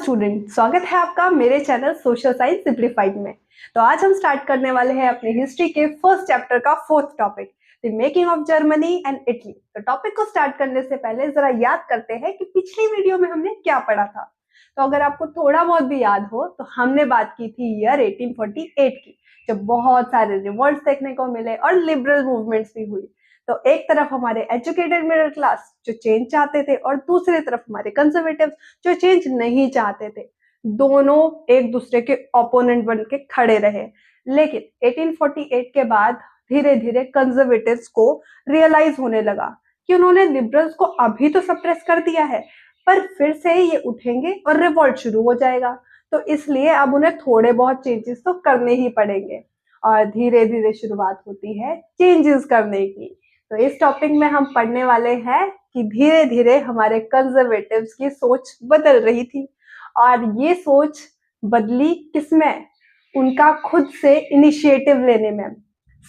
Student, स्वागत है आपका मेरे चैनल सोशल साइंस सिंप्लीफाइड में। तो आज हम स्टार्ट करने वाले हैं अपनी हिस्ट्री के फर्स्ट चैप्टर का fourth topic, the making of Germany and Italy. तो टॉपिक को स्टार्ट करने से पहले जरा याद करते हैं कि पिछली वीडियो में हमने क्या पढ़ा था। तो अगर आपको थोड़ा बहुत भी याद हो तो हमने बात की थी ईयर 1848 की, जब बहुत सारे रिवॉल्ट्स देखने को मिले और लिबरल मूवमेंट्स भी हुई। तो एक तरफ हमारे एजुकेटेड मिडिल क्लास जो चेंज चाहते थे और दूसरी तरफ हमारे कंजर्वेटिव जो चेंज नहीं चाहते थे। दोनों एक दूसरे के ओपोनेंट बन के खड़े रहे। लेकिन 1848 के बाद धीरे धीरे कंजर्वेटिव्स को रियलाइज होने लगा कि उन्होंने लिबरल्स को अभी तो सप्रेस कर दिया है, पर फिर से ये उठेंगे और रिवॉल्ट शुरू हो जाएगा। तो इसलिए अब उन्हें थोड़े बहुत चेंजेस तो करने ही पड़ेंगे और धीरे धीरे शुरुआत होती है चेंजेस करने की। तो इस टॉपिक में हम पढ़ने वाले हैं कि धीरे धीरे हमारे कंजर्वेटिव्स की सोच बदल रही थी और ये सोच बदली किसमें? उनका खुद से इनिशिएटिव लेने में।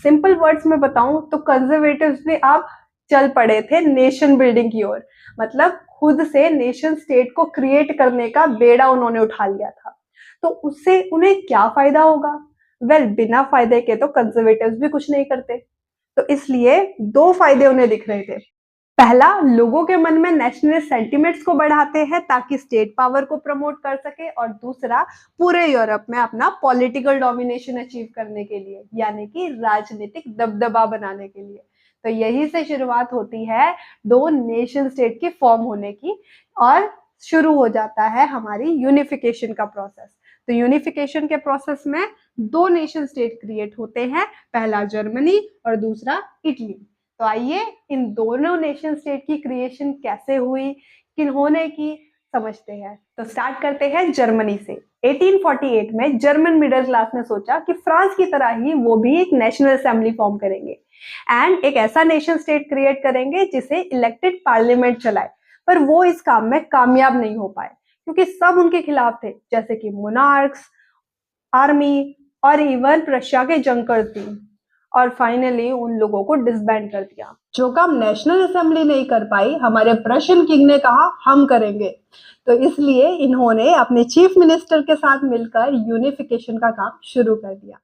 सिंपल वर्ड्स में बताऊं तो कंजर्वेटिव्स भी अब चल पड़े थे नेशन बिल्डिंग की ओर। मतलब खुद से नेशन स्टेट को क्रिएट करने का बेड़ा उन्होंने उठा लिया था। तो उससे उन्हें क्या फायदा होगा? बिना फायदे के तो कंजर्वेटिव्स भी कुछ नहीं करते। तो इसलिए दो फायदे उन्हें दिख रहे थे। पहला, लोगों के मन में नेशनलिस्ट सेंटिमेंट्स को बढ़ाते हैं ताकि स्टेट पावर को प्रमोट कर सके, और दूसरा, पूरे यूरोप में अपना पॉलिटिकल डोमिनेशन अचीव करने के लिए, यानी कि राजनीतिक दबदबा बनाने के लिए। तो यही से शुरुआत होती है दो नेशन स्टेट की फॉर्म होने की और शुरू हो जाता है हमारी यूनिफिकेशन का प्रोसेस। तो यूनिफिकेशन के प्रोसेस में दो नेशन स्टेट क्रिएट होते हैं, पहला जर्मनी और दूसरा इटली। तो आइए इन दोनों नेशन स्टेट की क्रिएशन कैसे हुई, किन्होंने की, समझते हैं। तो स्टार्ट करते हैं जर्मनी से। 1848 में जर्मन मिडिल क्लास ने सोचा कि फ्रांस की तरह ही वो भी एक नेशनल असेंबली फॉर्म करेंगे एंड एक ऐसा नेशन स्टेट क्रिएट करेंगे जिसे इलेक्टेड पार्लियामेंट चलाए। पर वो इस काम में कामयाब नहीं हो पाए क्योंकि सब उनके खिलाफ थे, जैसे कि मोनार्क्स, आर्मी और इवन रशिया के जंकर्स भी। और फाइनली उन लोगों को डिसबैंड कर दिया। जो काम नेशनल असेंबली नहीं कर पाई, हमारे प्रशियन किंग ने कहा हम करेंगे। तो इसलिए इन्होंने अपने चीफ मिनिस्टर के साथ मिलकर यूनिफिकेशन का काम शुरू कर दिया।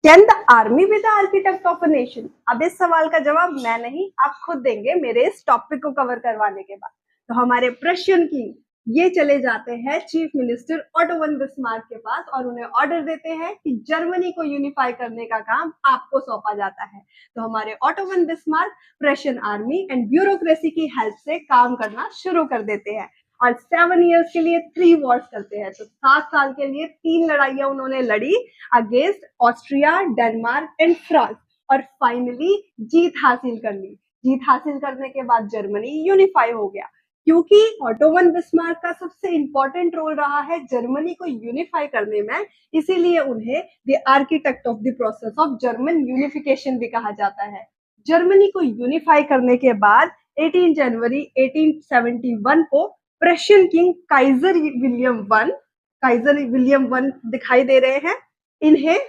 Can the army be the architect of a nation? अब इस सवाल का जवाब मैं नहीं, आप खुद देंगे मेरे इस टॉपिक को कवर करवाने के बाद। तो हमारे प्रशियन किंग ये चले जाते हैं chief minister auto von Bismarck के पास और उन्हें ऑर्डर देते हैं कि जर्मनी को यूनिफाई करने का काम आपको सौंपा जाता है। तो हमारे auto von Bismarck Prussian army and bureaucracy की हेल्प से काम करना शुरू कर देते हैं और 7 इयर्स के लिए 3 वॉर्स करते हैं। तो 7 साल के लिए 3 लड़ाइयां उन्होंने लड़ी against Austria, Denmark and France और फाइनली जीत हासिल कर ली। जीत हासिल करने के बाद जर्मनी यूनिफाई हो गया। क्योंकि ऑटो वन बिस्मार्क का सबसे इंपॉर्टेंट रोल रहा है जर्मनी को यूनिफाई करने में, इसीलिए उन्हें the architect of the process of German unification भी कहा जाता है। जर्मनी को यूनिफाई करने के बाद 18 जनवरी 1871 को Prussian king Kaizer William one दिखाई दे रहे हैं, इन्हें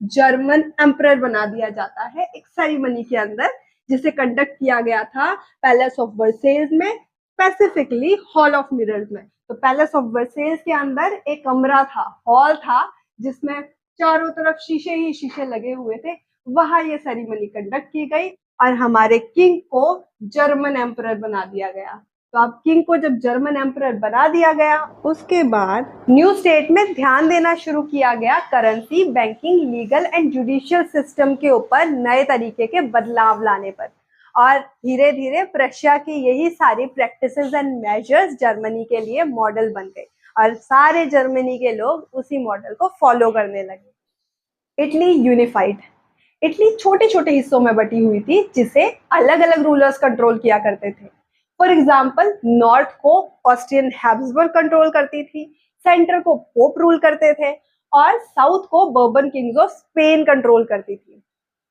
जर्मन एम्परर बना दिया जाता है एक सेरेमनी के अंदर, जिसे कंडक्ट किया गया था पैलेस ऑफ वर्सेल्स में, स्पेसिफिकली हॉल ऑफ मिरर्स में। तो पैलेस ऑफ वर्सेल्स के अंदर एक कमरा था, हॉल था, जिसमें चारों तरफ शीशे ही शीशे लगे हुए थे। वहां ये सेरेमनी कंडक्ट की गई और हमारे किंग को जर्मन एम्परर बना दिया गया। तो अब किंग को जब जर्मन एम्परर बना दिया गया, उसके बाद न्यू स्टेट में ध्यान देना शुरू किया गया currency, banking, legal and judicial system के ऊपर नए तरीके के बदलाव लाने पर। और धीरे धीरे प्रशिया की यही सारी प्रैक्टिसेस एंड मेजर्स जर्मनी के लिए मॉडल बन गए और सारे जर्मनी के लोग उसी मॉडल को फॉलो करने लगे। Italy unified. इटली छोटे छोटे हिस्सों में बटी हुई थी जिसे अलग अलग रूलर्स कंट्रोल किया करते थे। फॉर एग्जाम्पल, नॉर्थ को ऑस्ट्रियन हैब्सबर्ग कंट्रोल करती थी, सेंटर को पोप रूल करते थे और साउथ को bourbon Kings of Spain control करती थी।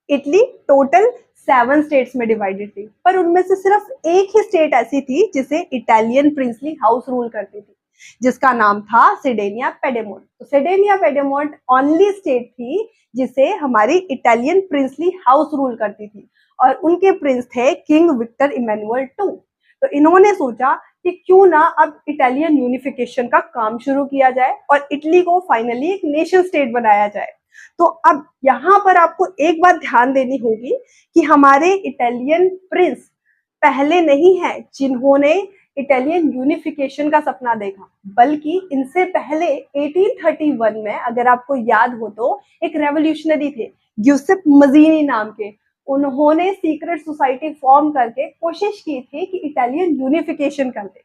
इटली टोटल 7 स्टेट्स में डिवाइडेड थी, पर उनमें से सिर्फ एक ही स्टेट ऐसी थी जिसे इटालियन प्रिंसली हाउस रूल करती थी, जिसका नाम था सिडेनिया पेडेमोंट। तो सिडेनिया पेडेमोंट ओनली स्टेट थी जिसे हमारी इटालियन प्रिंसली हाउस रूल करती थी और उनके प्रिंस थे किंग विक्टर इमैनुअल II। तो इन्होंने सोचा कि क्यों ना अब इटालियन यूनिफिकेशन का काम शुरू किया जाए और इटली को फाइनली एक नेशन स्टेट बनाया जाए। तो अब यहाँ पर आपको एक बात ध्यान देनी होगी कि हमारे इटालियन प्रिंस पहले नहीं है जिन्होंने इटालियन यूनिफिकेशन का सपना देखा, बल्कि इनसे पहले 1831 में, अगर आपको याद हो तो, एक रेवोल्यूशनरी थे गिउसेप मजीनी नाम के। उन्होंने सीक्रेट सोसाइटी फॉर्म करके कोशिश की थी कि इटालियन यूनिफिकेशन कर दे,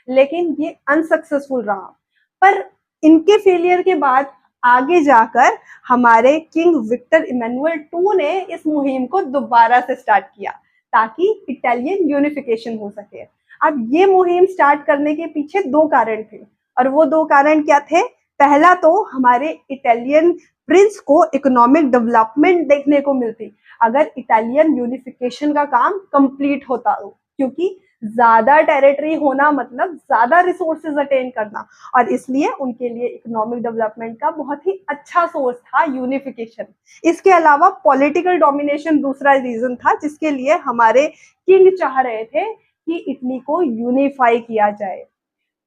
लेकिन ये अनसक्सेसफुल रहा। पर इनके फेलियर के बाद आगे जाकर हमारे किंग विक्टर इमैनुअल टू ने इस मुहिम को दोबारा से स्टार्ट किया ताकि इटालियन यूनिफिकेशन हो सके। अब ये मुहिम स्टार्ट करने के पीछे दो कारण थे, और वो दो कारण क्या थे? पहला तो हमारे इटालियन प्रिंस को इकोनॉमिक डेवलपमेंट देखने को मिलती अगर इटालियन यूनिफिकेशन का काम कंप्लीट होता हो, क्योंकि ज्यादा टेरिटरी होना मतलब ज्यादा रिसोर्सेज अटेन करना, और इसलिए उनके लिए इकोनॉमिक डेवलपमेंट का बहुत ही अच्छा सोर्स था यूनिफिकेशन। इसके अलावा पॉलिटिकल डोमिनेशन दूसरा रीजन था जिसके लिए हमारे किंग चाह रहे थे कि इटली को यूनिफाई किया जाए।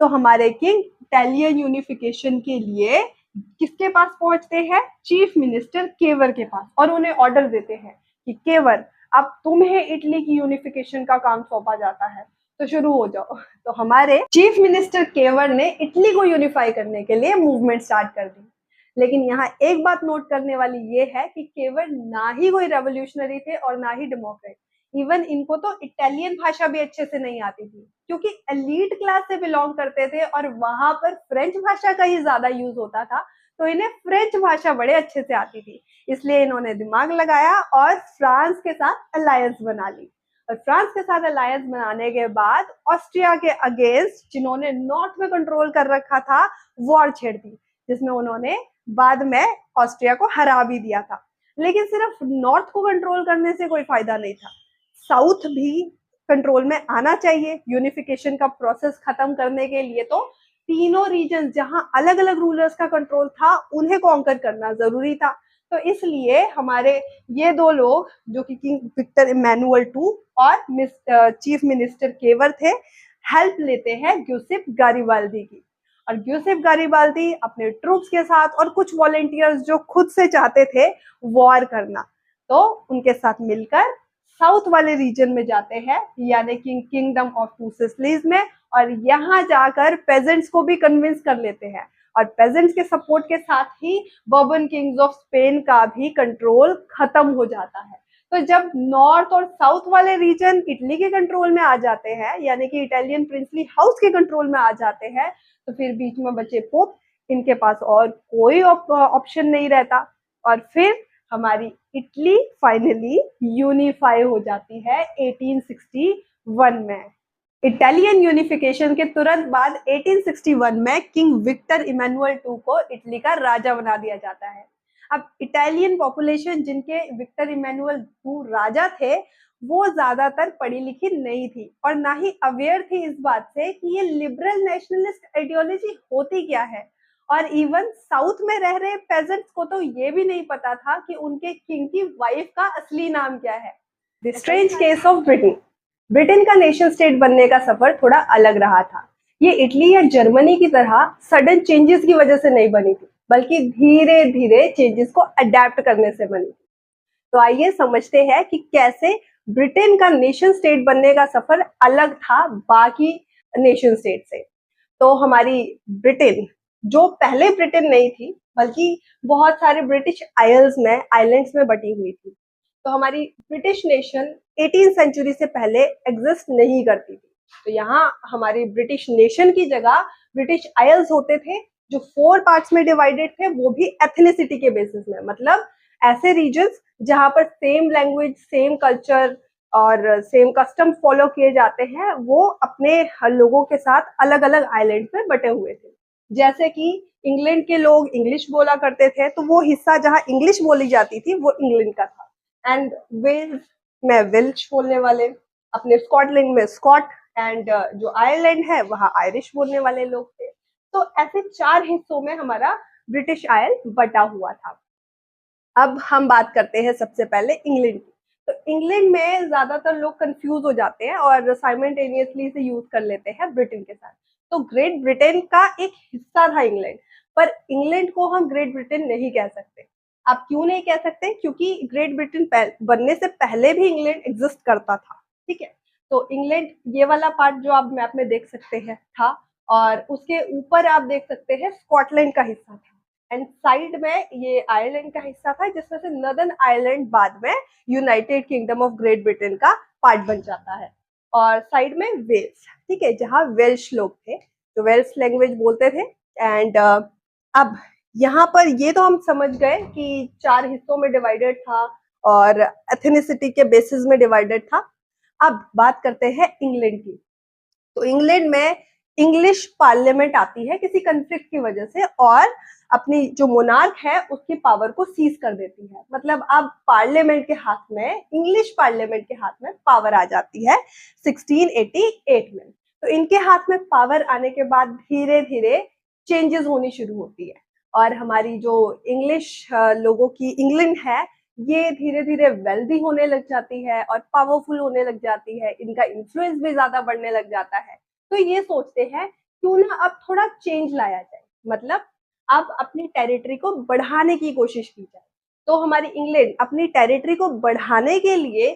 तो हमारे किंग इटालियन यूनिफिकेशन के लिए किसके पास पहुंचते हैं? चीफ मिनिस्टर केवर के पास, और उन्हें ऑर्डर देते हैं कि केवर, अब तुम्हें इटली की यूनिफिकेशन का काम सौंपा जाता है, तो शुरू हो जाओ। तो हमारे चीफ मिनिस्टर केवर ने इटली को यूनिफाई करने के लिए मूवमेंट स्टार्ट कर दी। लेकिन यहाँ एक बात नोट करने वाली ये है कि केवर ना ही कोई रेवोल्यूशनरी थे और ना ही डेमोक्रेट। इवन इनको तो इटालियन भाषा भी अच्छे से नहीं आती थी, क्योंकि एलीट क्लास से बिलोंग करते थे और वहां पर फ्रेंच भाषा का ही ज्यादा यूज होता था, तो इन्हें फ्रेंच भाषा बड़े अच्छे से आती थी। इसलिए इन्होंने दिमाग लगाया और फ्रांस के साथ अलायंस बना ली। और फ्रांस के साथ अलायंस बनाने के बाद ऑस्ट्रिया के अगेंस्ट, जिन्होंने नॉर्थ में कंट्रोल कर रखा था, वॉर छेड़ दी, जिसमें उन्होंने बाद में ऑस्ट्रिया को हरा भी दिया था। लेकिन सिर्फ नॉर्थ को कंट्रोल करने से कोई फायदा नहीं था, साउथ भी कंट्रोल में आना चाहिए यूनिफिकेशन का प्रोसेस खत्म करने के लिए। तो तीनों रीजन जहां अलग अलग रूलर्स का कंट्रोल था, उन्हें कॉन्कर करना जरूरी था। तो इसलिए हमारे ये दो लोग, जो कि किंग विक्टर इमैनुअल टू और चीफ मिनिस्टर केवर थे, हेल्प लेते हैं ग्यूसेप गारिबाल्दी की। और ग्यूसेप गारिबाल्दी अपने ट्रूप्स के साथ और कुछ वॉलेंटियर्स जो खुद से चाहते थे वॉर करना, तो उनके साथ मिलकर साउथ वाले रीजन में जाते हैं, यानी कि किंगडम ऑफ टू सिसिलीज में, और यहाँ जाकर पेजेंट्स को भी कन्विंस कर लेते हैं। और पेजेंट्स के सपोर्ट के साथ ही बर्बन किंग्स ऑफ स्पेन का भी कंट्रोल खत्म हो जाता है। तो जब नॉर्थ और साउथ वाले रीजन इटली के कंट्रोल में आ जाते हैं, यानी कि इटालियन प्रिंसली हाउस के कंट्रोल में आ जाते हैं, तो फिर बीच में बचे पोप, इनके पास और कोई ऑप्शन नहीं रहता। और फिर हमारी इटली फाइनली यूनिफाई हो जाती है 1861 में। इटालियन यूनिफिकेशन के तुरंत बाद 1861 में किंग विक्टर इमैनुअल टू को इटली का राजा बना दिया जाता है। अब इटालियन पॉपुलेशन जिनके विक्टर इमैनुअल टू राजा थे, वो ज्यादातर पढ़ी लिखी नहीं थी और ना ही अवेयर थी इस बात से कि ये लिबरल नेशनलिस्ट आइडियोलॉजी होती क्या है। और इवन साउथ में रह रहे पेजेंट्स को तो ये भी नहीं पता था कि उनके किंग की वाइफ का असली नाम क्या है। The strange case of Britain. Britain का नेशन स्टेट बनने का सफर थोड़ा अलग रहा था। ये इटली या जर्मनी की तरह सडन चेंजेस की वजह से नहीं बनी थी, बल्कि धीरे धीरे चेंजेस को अडेप्ट करने से बनी थी। तो आइए समझते हैं कि कैसे ब्रिटेन का नेशन स्टेट बनने का सफर अलग था बाकी नेशन स्टेट से। तो हमारी ब्रिटेन, जो पहले ब्रिटेन नहीं थी बल्कि बहुत सारे ब्रिटिश आइल्स में, आइलैंड्स में बटी हुई थी, तो हमारी ब्रिटिश नेशन 18 सेंचुरी से पहले एग्जिस्ट नहीं करती थी। तो यहाँ हमारी ब्रिटिश नेशन की जगह ब्रिटिश आइल्स होते थे, जो 4 पार्ट्स में डिवाइडेड थे, वो भी एथनिसिटी के बेसिस में। मतलब ऐसे रीजन्स जहाँ पर सेम लैंग्वेज, सेम कल्चर और सेम कस्टम फॉलो किए जाते हैं, वो अपने लोगों के साथ अलग अलग आइलैंड में बटे हुए थे। जैसे कि इंग्लैंड के लोग इंग्लिश बोला करते थे, तो वो हिस्सा जहाँ इंग्लिश बोली जाती थी वो इंग्लैंड का था। एंड वेल्स में वेल्श बोलने वाले, अपने स्कॉटलैंड में स्कॉट, एंड जो आयरलैंड है वहाँ आयरिश बोलने वाले लोग थे। तो ऐसे 4 हिस्सों में हमारा ब्रिटिश आयल बटा हुआ था। अब हम बात करते हैं सबसे पहले इंग्लैंड की। तो इंग्लैंड में ज्यादातर लोग कंफ्यूज हो जाते हैं और साइमल्टेनियसली इसे यूज कर लेते हैं ब्रिटेन के साथ। तो ग्रेट ब्रिटेन का एक हिस्सा था इंग्लैंड, पर इंग्लैंड को हम ग्रेट ब्रिटेन नहीं कह सकते। आप क्यों नहीं कह सकते? क्योंकि ग्रेट ब्रिटेन बनने से पहले भी इंग्लैंड एग्जिस्ट करता था, ठीक है। तो इंग्लैंड, ये वाला पार्ट जो आप मैप में देख सकते हैं था, और उसके ऊपर आप देख सकते हैं स्कॉटलैंड का हिस्सा था, एंड साइड में ये आयरलैंड का हिस्सा था, जिसमें से नॉर्दर्न आयरलैंड बाद में United kingdom of great Britain का पार्ट बन जाता है। और साइड में वेल्स, ठीक है, जहाँ वेल्श लोग थे जो वेल्स लैंग्वेज बोलते थे। एंड अब यहाँ पर ये तो हम समझ गए कि 4 हिस्सों में डिवाइडेड था और एथनिसिटी के बेसिस में डिवाइडेड था। अब बात करते हैं इंग्लैंड की। तो इंग्लैंड में इंग्लिश पार्लियामेंट आती है किसी कंफ्लिक्ट की वजह से, और अपनी जो मोनार्क है उसकी पावर को सीज कर देती है। मतलब अब पार्लियामेंट के हाथ में, इंग्लिश पार्लियामेंट के हाथ में पावर आ जाती है 1688 में। तो इनके हाथ में पावर आने के बाद धीरे धीरे चेंजेस होनी शुरू होती है, और हमारी जो इंग्लिश लोगों की इंग्लैंड है, ये धीरे धीरे वेल्दी होने लग जाती है और पावरफुल होने लग जाती है, इनका इन्फ्लुएंस भी ज्यादा बढ़ने लग जाता है। तो ये सोचते हैं क्यों ना अब थोड़ा चेंज लाया जाए, मतलब अब अपनी टेरिटरी को बढ़ाने की कोशिश की जाए। तो हमारी इंग्लैंड अपनी टेरिटरी को बढ़ाने के लिए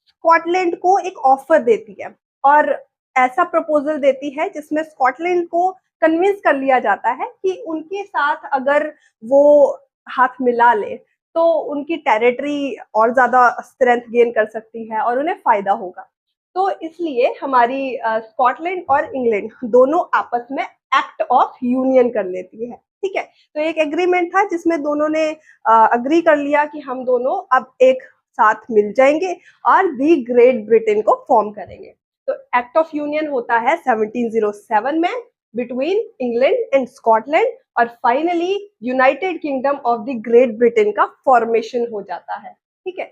स्कॉटलैंड को एक ऑफर देती है, और ऐसा प्रपोजल देती है जिसमें स्कॉटलैंड को कन्विंस कर लिया जाता है कि उनके साथ अगर वो हाथ मिला ले तो उनकी टेरिटरी और ज्यादा स्ट्रेंथ गेन कर सकती है और उन्हें फायदा होगा। तो इसलिए हमारी स्कॉटलैंड और इंग्लैंड दोनों आपस में एक्ट ऑफ यूनियन कर लेती है, ठीक है। तो एक एग्रीमेंट था जिसमें दोनों ने अग्री कर लिया कि हम दोनों अब एक साथ मिल जाएंगे और दी ग्रेट ब्रिटेन को फॉर्म करेंगे। तो एक्ट ऑफ यूनियन होता है 1707 में बिटवीन इंग्लैंड एंड स्कॉटलैंड, और finally United kingdom of the great Britain का फॉर्मेशन हो जाता है, ठीक है।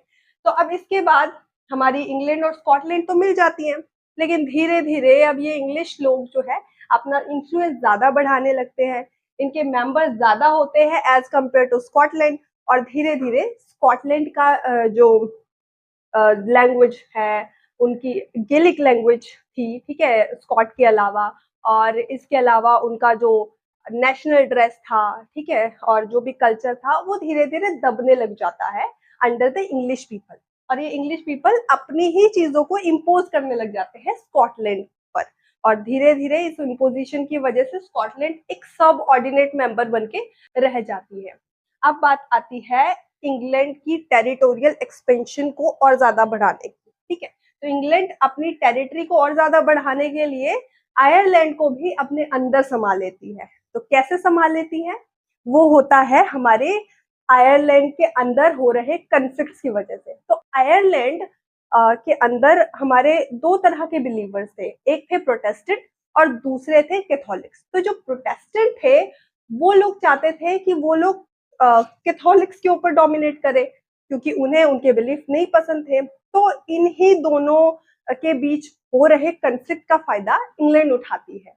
तो अब इसके बाद हमारी इंग्लैंड और स्कॉटलैंड तो मिल जाती हैं, लेकिन धीरे धीरे अब ये इंग्लिश लोग जो है अपना इन्फ्लुएंस ज्यादा बढ़ाने लगते हैं, इनके मेंबर्स ज्यादा होते हैं एज कम्पेयर टू स्कॉटलैंड, और धीरे धीरे स्कॉटलैंड का जो लैंग्वेज है, उनकी गेलिक लैंग्वेज थी, ठीक है, स्कॉट के अलावा। और इसके अलावा उनका जो नेशनल ड्रेस था, ठीक है, और जो भी कल्चर था, वो धीरे धीरे दबने लग जाता है अंडर द इंग्लिश पीपल, और ये इंग्लिश पीपल अपनी ही चीजों को इम्पोज करने लग जाते हैं स्कॉटलैंड पर, और धीरे धीरे इस इम्पोजिशन की वजह से स्कॉटलैंड एक सब ऑर्डिनेट मेंबर बन के रह जाती है। अब बात आती है इंग्लैंड की टेरिटोरियल एक्सपेंशन को और ज्यादा बढ़ाने की, ठीक है। तो इंग्लैंड अपनी टेरिटरी को और ज्यादा बढ़ाने के लिए आयरलैंड को भी अपने अंदर समा लेती है। तो कैसे संभाल लेती है? वो होता है हमारे आयरलैंड के अंदर हो रहे कन्फ्लिक्ट्स की वजह से। तो आयरलैंड के अंदर हमारे 2 तरह के बिलीवर्स थे, एक थे प्रोटेस्टेंट और दूसरे थे कैथोलिक्स। तो जो प्रोटेस्टेंट थे वो लोग चाहते थे कि वो लोग कैथोलिक्स के ऊपर डोमिनेट करे, क्योंकि उन्हें उनके बिलीफ नहीं पसंद थे। तो इन्हीं दोनों के बीच हो रहे कन्फ्लिक्ट का फायदा इंग्लैंड उठाती है,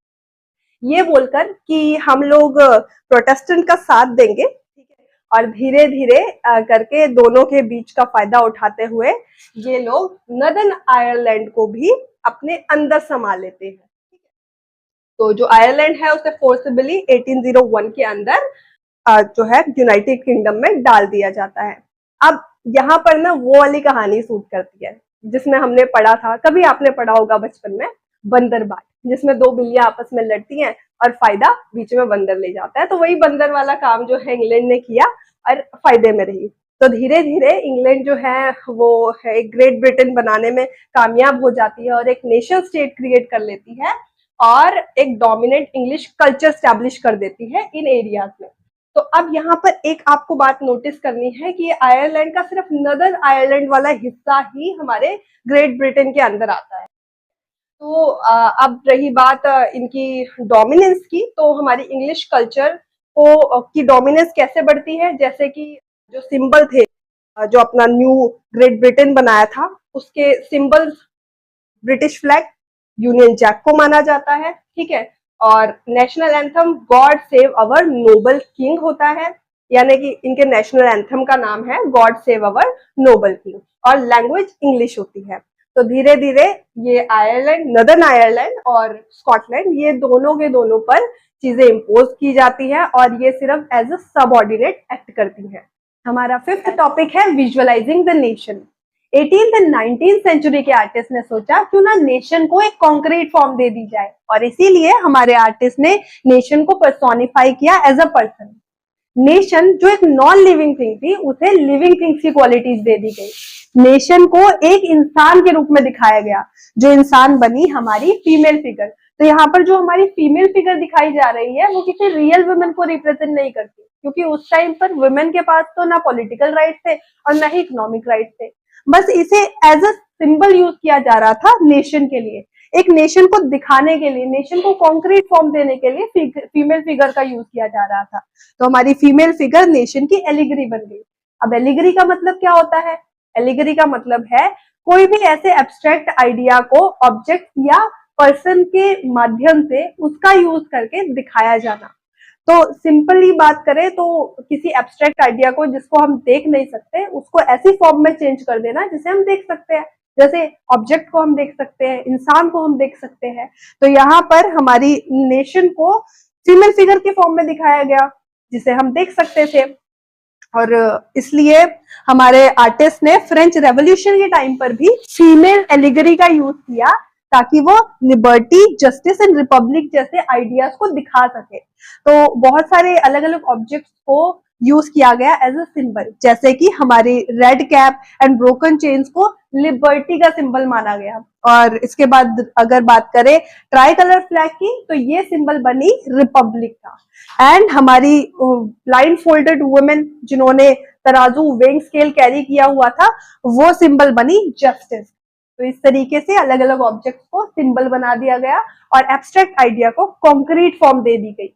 ये बोलकर कि हम लोग प्रोटेस्टेंट का साथ देंगे, ठीक है, और धीरे धीरे करके दोनों के बीच का फायदा उठाते हुए ये लोग नॉर्दर्न आयरलैंड को भी अपने अंदर समा लेते हैं, ठीक है। तो जो आयरलैंड है उसे फोर्सिबली 1801 के अंदर जो है यूनाइटेड किंगडम में डाल दिया जाता है। अब यहाँ पर ना वो वाली कहानी सूट करती है जिसमें हमने पढ़ा था, कभी आपने पढ़ा होगा बचपन में, बंदर बाट, जिसमें 2 बिल्लियां आपस में लड़ती हैं और फायदा बीच में बंदर ले जाता है। तो वही बंदर वाला काम जो है इंग्लैंड ने किया और फायदे में रही। तो धीरे धीरे इंग्लैंड जो है वो एक ग्रेट ब्रिटेन बनाने में कामयाब हो जाती है और एक नेशन स्टेट क्रिएट कर लेती है और एक डोमिनेंट इंग्लिश कल्चर स्टैब्लिश कर देती है इन एरियाज में। तो अब यहाँ पर एक आपको बात नोटिस करनी है कि आयरलैंड का सिर्फ नॉर्दर्न आयरलैंड वाला हिस्सा ही हमारे ग्रेट ब्रिटेन के अंदर आता है। तो अब रही बात इनकी डोमिनेंस की, तो हमारी इंग्लिश कल्चर को की डोमिनेंस कैसे बढ़ती है, जैसे कि जो सिंबल थे जो अपना न्यू ग्रेट ब्रिटेन बनाया था, उसके symbol British flag, Union Jack को माना जाता है, ठीक है, और national anthem God save our noble king होता है, यानी कि इनके नेशनल एंथम का नाम है God save our noble king. और लैंग्वेज इंग्लिश होती है। तो धीरे धीरे ये आयरलैंड, नदर्न आयरलैंड और स्कॉटलैंड, ये दोनों के दोनों पर चीजें इम्पोज की जाती है और ये सिर्फ एज अ सबऑर्डिनेट एक्ट करती है। हमारा फिफ्थ टॉपिक है visualising the nation. 18th and 19th century के आर्टिस्ट ने सोचा क्यों ना नेशन को एक कॉन्क्रीट फॉर्म दे दी जाए, और इसीलिए हमारे आर्टिस्ट ने नेशन को पर्सोनिफाई किया एज अ पर्सन। नेशन जो एक नॉन लिविंग थिंग थी, उसे लिविंग थिंग्स की क्वालिटीज दे दी गई। नेशन को एक इंसान के रूप में दिखाया गया, जो इंसान बनी हमारी फीमेल फिगर। तो यहाँ पर जो हमारी फीमेल फिगर दिखाई जा रही है वो किसी रियल वुमेन को रिप्रेजेंट नहीं करती, क्योंकि उस टाइम पर वुमेन के पास तो ना पॉलिटिकल राइट थे और ना ही इकोनॉमिक राइट थे। बस इसे एज अ सिंबल यूज किया जा रहा था नेशन के लिए, एक नेशन को दिखाने के लिए, नेशन को कॉन्क्रीट फॉर्म देने के लिए फीमेल फिगर का यूज किया जा रहा था। तो हमारी फीमेल फिगर नेशन की एलिगरी बन गई। अब एलिगरी का मतलब क्या होता है? एलिगरी का मतलब है कोई भी ऐसे एब्स्ट्रैक्ट आइडिया को ऑब्जेक्ट या पर्सन के माध्यम से उसका यूज करके दिखाया जाना। तो सिंपली बात करें तो किसी एब्स्ट्रैक्ट आइडिया को जिसको हम देख नहीं सकते, उसको ऐसी फॉर्म में चेंज कर देना जिसे हम देख सकते हैं। जैसे ऑब्जेक्ट को हम देख सकते हैं, इंसान को हम देख सकते हैं। तो यहाँ पर हमारी नेशन को फीमेल फिगर के फॉर्म में दिखाया गया जिसे हम देख सकते थे। और इसलिए हमारे आर्टिस्ट ने फ्रेंच रेवोल्यूशन के टाइम पर भी फीमेल एलिगरी का यूज किया, ताकि वो लिबर्टी, जस्टिस एंड रिपब्लिक जैसे आइडियाज को दिखा सके। तो बहुत सारे अलग अलग ऑब्जेक्ट्स को यूज किया गया एज अ सिंबल, जैसे कि हमारी red cap and broken chains को लिबर्टी का सिंबल माना गया। और इसके बाद अगर बात करें ट्राई कलर फ्लैग की, तो ये सिंबल बनी रिपब्लिक का। एंड हमारी ब्लाइंड फोल्डेड वुमेन जिन्होंने तराजू वेइंग स्केल कैरी किया हुआ था, वो सिंबल बनी जस्टिस। तो इस तरीके से अलग अलग ऑब्जेक्ट्स को सिंबल बना दिया गया और एब्स्ट्रैक्ट आइडिया को कॉन्क्रीट फॉर्म दे दी गई।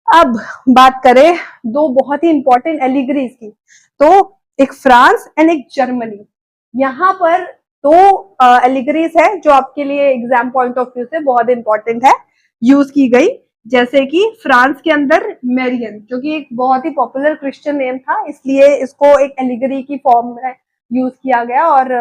अब बात करें दो बहुत ही इंपॉर्टेंट एलिगरीज की, तो एक फ्रांस एंड एक जर्मनी। यहाँ पर दो एलिगरीज है जो आपके लिए एग्जाम पॉइंट ऑफ व्यू से बहुत इंपॉर्टेंट है, यूज की गई। जैसे कि फ्रांस के अंदर मैरियन, जो कि एक बहुत ही पॉपुलर क्रिश्चियन नेम था, इसलिए इसको एक एलिगरी की फॉर्म में यूज किया गया और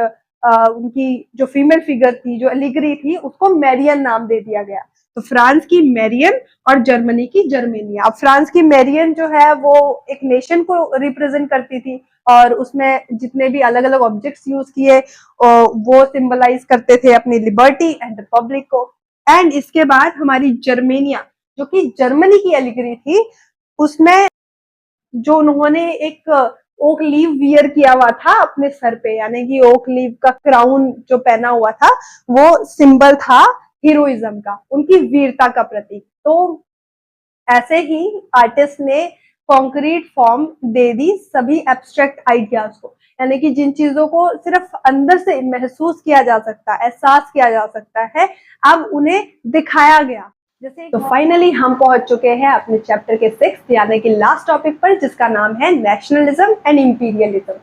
उनकी जो फीमेल फिगर थी, जो एलिगरी थी, उसको मैरियन नाम दे दिया गया। तो फ्रांस की मैरियन और जर्मनी की जर्मेनिया। अब फ्रांस की मैरियन जो है वो एक नेशन को रिप्रेजेंट करती थी और उसमें जितने भी अलग अलग ऑब्जेक्ट्स यूज किए वो सिंबलाइज करते थे अपनी लिबर्टी एंड रिपब्लिक को। एंड इसके बाद हमारी जर्मेनिया, जो कि जर्मनी की एलिगरी थी, उसमें जो उन्होंने एक ओक लीव वियर किया हुआ था अपने सर पे, यानी कि ओक लीव का क्राउन जो पहना हुआ था, वो सिंबल था हीरोइज्म का, उनकी वीरता का प्रतीक। तो ऐसे ही आर्टिस्ट ने कॉन्क्रीट फॉर्म दे दी सभी एब्स्ट्रैक्ट आइडियाज को, यानी कि जिन चीजों को सिर्फ अंदर से महसूस किया जा सकता, एहसास किया जा सकता है, अब उन्हें दिखाया गया। जैसे तो फाइनली हम पहुंच चुके हैं अपने चैप्टर के 6 यानी कि लास्ट टॉपिक पर, जिसका नाम है nationalism and imperialism.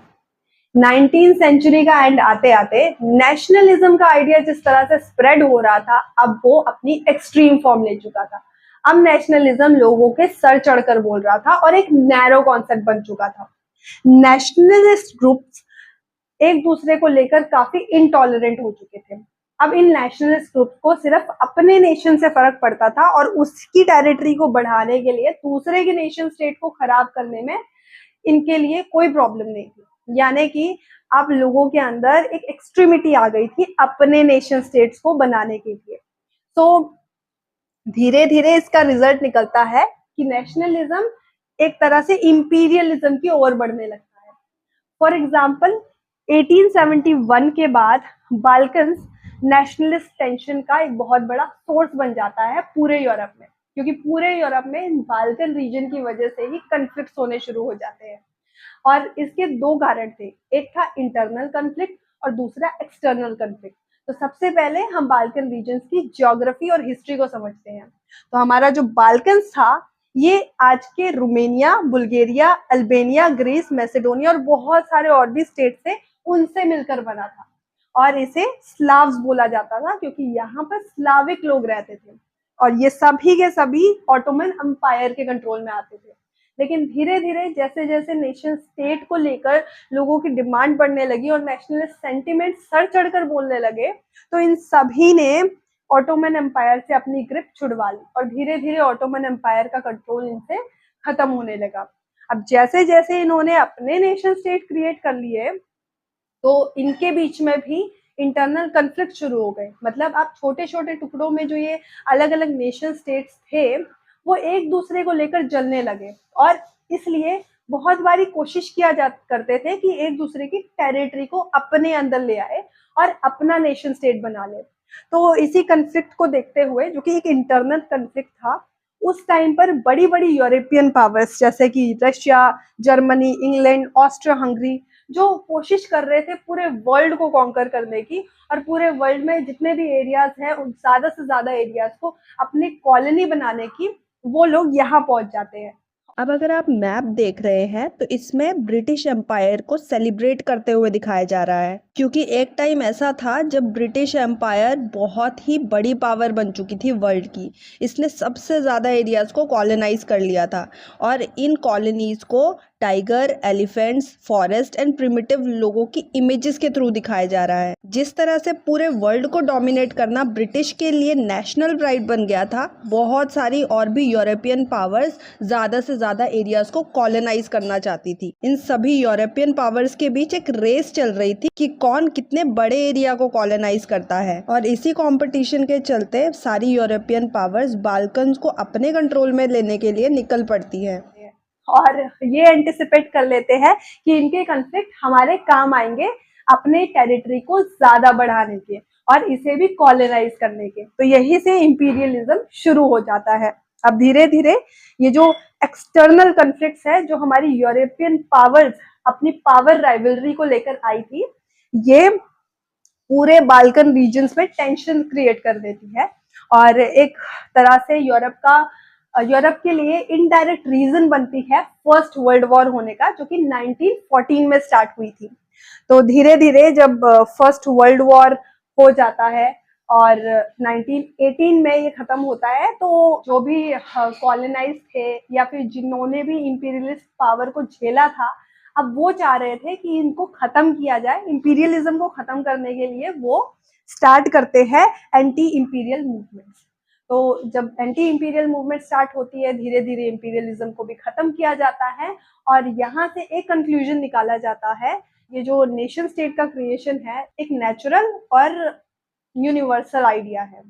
19th century का एंड आते आते नेशनलिज्म का आइडिया जिस तरह से स्प्रेड हो रहा था, अब वो अपनी एक्सट्रीम फॉर्म ले चुका था। अब नेशनलिज्म लोगों के सर चढ़कर बोल रहा था और एक नैरो कॉन्सेप्ट बन चुका था। नेशनलिस्ट ग्रुप्स एक दूसरे को लेकर काफी इनटॉलरेंट हो चुके थे। अब इन नेशनलिस्ट ग्रुप को सिर्फ अपने नेशन से फर्क पड़ता था और उसकी टेरिटरी को बढ़ाने के लिए दूसरे के नेशन स्टेट को खराब करने में इनके लिए कोई प्रॉब्लम नहीं थी। यानी कि अब लोगों के अंदर एक एक्सट्रीमिटी आ गई थी अपने नेशन स्टेट्स को बनाने के लिए। तो धीरे धीरे इसका रिजल्ट निकलता है कि नेशनलिज्म एक तरह से इंपीरियलिज्म की ओर बढ़ने लगता है। फॉर एग्जाम्पल 1871 के बाद बाल्कन्स नेशनलिस्ट टेंशन का एक बहुत बड़ा सोर्स बन जाता है पूरे यूरोप में, क्योंकि पूरे यूरोप में बाल्कन रीजन की वजह से ही कन्फ्लिक्ट होने शुरू हो जाते हैं। और इसके दो कारण थे, एक था इंटरनल कन्फ्लिक्ट और दूसरा एक्सटर्नल कन्फ्लिक्ट। तो सबसे पहले हम बाल्कन रीजन की ज्योग्राफी और हिस्ट्री को समझते हैं। तो हमारा जो बाल्कन्स था, ये आज के Romania, Bulgaria, Albania, Greece, Macedonia और बहुत सारे और भी स्टेट थे, उनसे मिलकर बना था। और इसे स्लाव्स बोला जाता था क्योंकि यहाँ पर स्लाविक लोग रहते थे और ये सभी के सभी ऑटोमन एम्पायर के कंट्रोल में आते थे। लेकिन धीरे धीरे जैसे जैसे नेशन स्टेट को लेकर लोगों की डिमांड बढ़ने लगी और नेशनलिस्ट सेंटिमेंट सर चढ़कर बोलने लगे, तो इन सभी ने ऑटोमन एम्पायर से अपनी ग्रिप छुड़वा ली और धीरे धीरे ऑटोमन एम्पायर का कंट्रोल इनसे खत्म होने लगा। अब जैसे जैसे इन्होंने अपने नेशन स्टेट क्रिएट कर लिए, तो इनके बीच में भी इंटरनल कन्फ्लिक्ट शुरू हो गए। मतलब अब छोटे छोटे टुकड़ों में जो ये अलग अलग नेशन स्टेट्स थे, वो एक दूसरे को लेकर जलने लगे और इसलिए बहुत बारी कोशिश किया जा करते थे कि एक दूसरे की टेरिटरी को अपने अंदर ले आए और अपना नेशन स्टेट बना ले। तो इसी कन्फ्लिक्ट को देखते हुए, जो कि एक इंटरनल कन्फ्लिक्ट था, उस टाइम पर बड़ी बड़ी यूरोपियन पावर्स जैसे कि Russia, Germany, England, Austria Hungary, जो कोशिश कर रहे थे पूरे वर्ल्ड को कॉन्कर करने की और पूरे वर्ल्ड में जितने भी एरियाज हैं उन ज्यादा से ज्यादा एरियाज को अपनी कॉलोनी बनाने की, वो लोग यहाँ पहुंच जाते हैं। अब अगर आप मैप देख रहे हैं तो इसमें ब्रिटिश एम्पायर को सेलिब्रेट करते हुए दिखाया जा रहा है, क्योंकि एक टाइम ऐसा था जब ब्रिटिश एम्पायर बहुत ही बड़ी पावर बन चुकी थी वर्ल्ड की। इसने सबसे ज़्यादा एरियाज को कॉलोनाइज कर लिया था और इन कॉलोनीज को tiger, elephants, forest and primitive लोगों की इमेजेस के थ्रू दिखाया जा रहा है। जिस तरह से पूरे वर्ल्ड को डोमिनेट करना ब्रिटिश के लिए नेशनल प्राइड बन गया था, बहुत सारी और भी यूरोपियन पावर्स ज़्यादा से ज़्यादा एरियाज को कॉलोनाइज करना चाहती थी। इन सभी यूरोपियन पावर्स के बीच एक रेस चल रही थी कि कौन कितने बड़े एरिया को कॉलोनाइज करता है, और इसी कंपटीशन के चलते सारी यूरोपियन पावर्स बाल्कन्स को अपने कंट्रोल में लेने के लिए निकल पड़ती हैं और ये एंटिसिपेट कर लेते हैं कि इनके कॉन्फ्लिक्ट हमारे काम आएंगे अपने टेरिटरी को ज्यादा बढ़ाने के और इसे भी कॉलोनाइज करने के। तो यही से इंपीरियलिज्म शुरू हो जाता है। अब धीरे धीरे ये जो एक्सटर्नल कॉन्फ्लिक्ट्स है, जो हमारी यूरोपियन पावर्स अपनी पावर राइवलरी को लेकर आई थी, ये पूरे बाल्कन रीजन्स में टेंशन क्रिएट कर देती है और एक तरह से यूरोप के लिए इनडायरेक्ट रीजन बनती है फर्स्ट वर्ल्ड वॉर होने का, जो कि 1914 में स्टार्ट हुई थी। तो धीरे धीरे जब फर्स्ट वर्ल्ड वॉर हो जाता है और 1918 में ये खत्म होता है, तो जो भी कॉलोनाइज थे या फिर जिन्होंने भी इंपीरियलिस्ट पावर को झेला था, अब वो चाह रहे थे कि इनको खत्म किया जाए। इंपीरियलिज्म को खत्म करने के लिए वो स्टार्ट करते हैं एंटी इंपीरियल मूवमेंट्स। तो जब एंटी इंपीरियल मूवमेंट स्टार्ट होती है, धीरे धीरे इंपीरियलिज्म को भी खत्म किया जाता है और यहाँ से एक कंक्लूजन निकाला जाता है, ये जो नेशन स्टेट का क्रिएशन है एक नेचुरल और यूनिवर्सल आइडिया है।